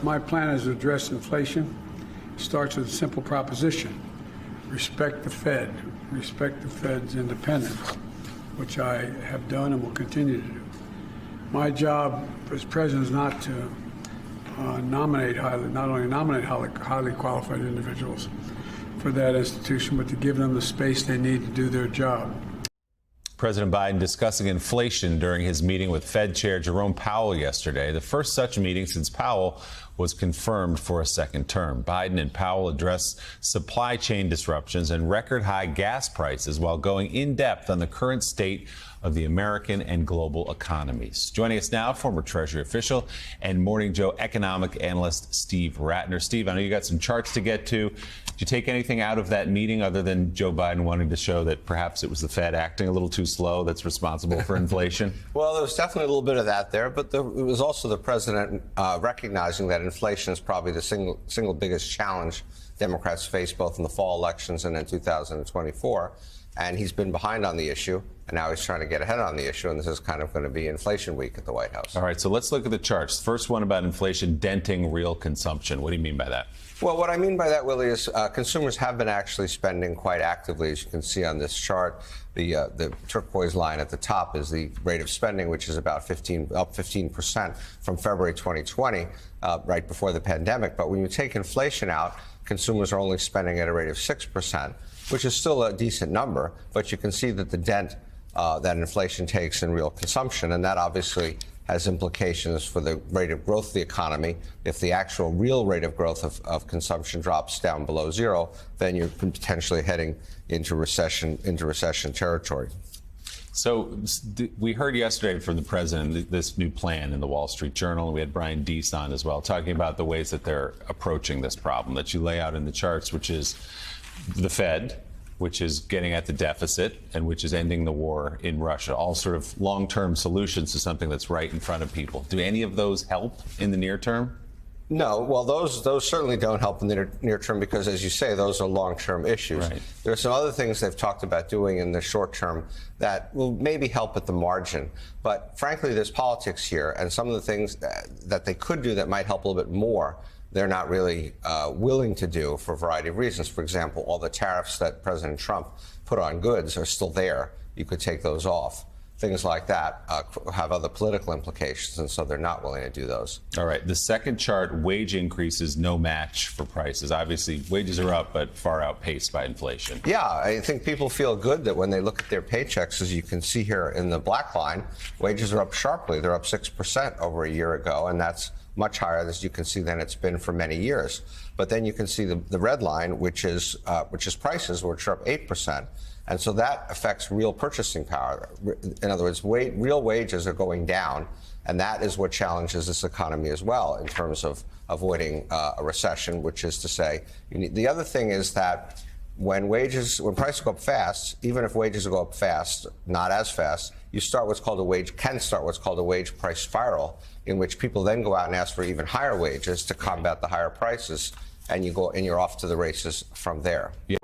My plan is to address inflation. It starts with a simple proposition. Respect the Fed. Respect the Fed's independence, which I have done and will continue to do. My job as president is not to not only nominate highly qualified individuals for that institution, but to give them the space they need to do their job. President Biden discussing inflation during his meeting with Fed Chair Jerome Powell yesterday, the first such meeting since Powell was confirmed for a second term. Biden and Powell addressed supply chain disruptions and record high gas prices while going in depth on the current state of the American and global economies. Joining us now, former Treasury official and Morning Joe economic analyst Steve Rattner. Steve, I know you got some charts to get to. Did you take anything out of that meeting other than Joe Biden wanting to show that perhaps it was the Fed acting a little too slow that's responsible for inflation? Well, there was definitely a little bit of that there, but it was also the president recognizing that inflation is probably the single biggest challenge Democrats face both in the fall elections and in 2024. And he's been behind on the issue, and now he's trying to get ahead on the issue, and this is kind of going to be inflation week at the White House. All right, so let's look at the charts. First one about inflation denting real consumption. What do you mean by that? Well, what I mean by that, Willie, is consumers have been actually spending quite actively, as you can see on this chart. The turquoise line at the top is the rate of spending, which is about up 15% from February 2020, right before the pandemic. But when you take inflation out, consumers are only spending at a rate of 6%, which is still a decent number. But you can see that the dent that inflation takes in real consumption, and that obviously has implications for the rate of growth of the economy. If the actual real rate of growth of consumption drops down below zero, then you're potentially heading into recession territory. So we heard yesterday from the president this new plan in the Wall Street Journal, and we had Brian Deese on as well, talking about the ways that they're approaching this problem that you lay out in the charts, which is the Fed, which is getting at the deficit, and which is ending the war in Russia, all sort of long-term solutions to something that's right in front of people. Do any of those help in the near term? No, well, those certainly don't help in the near term because, as you say, those are long-term issues. Right. There are some other things they've talked about doing in the short term that will maybe help at the margin. But frankly, there's politics here, and some of the things that they could do that might help a little bit more, they're not really willing to do for a variety of reasons. For example, all the tariffs that President Trump put on goods are still there. You could take those off. Things like that have other political implications, and so they're not willing to do those. All right. The second chart, wage increases, no match for prices. Obviously, wages are up, but far outpaced by inflation. Yeah, I think people feel good that when they look at their paychecks, as you can see here in the black line, wages are up sharply. They're up 6% over a year ago, and that's much higher, as you can see, than it's been for many years. But then you can see the red line, which is prices, which are up 8%. And so that affects real purchasing power. In other words, real wages are going down, and that is what challenges this economy as well in terms of avoiding a recession, which is to say, the other thing is that when prices go up fast, even if wages go up fast, not as fast, you start what's called a wage price spiral, in which people then go out and ask for even higher wages to combat the higher prices, and you're off to the races from there. Yeah.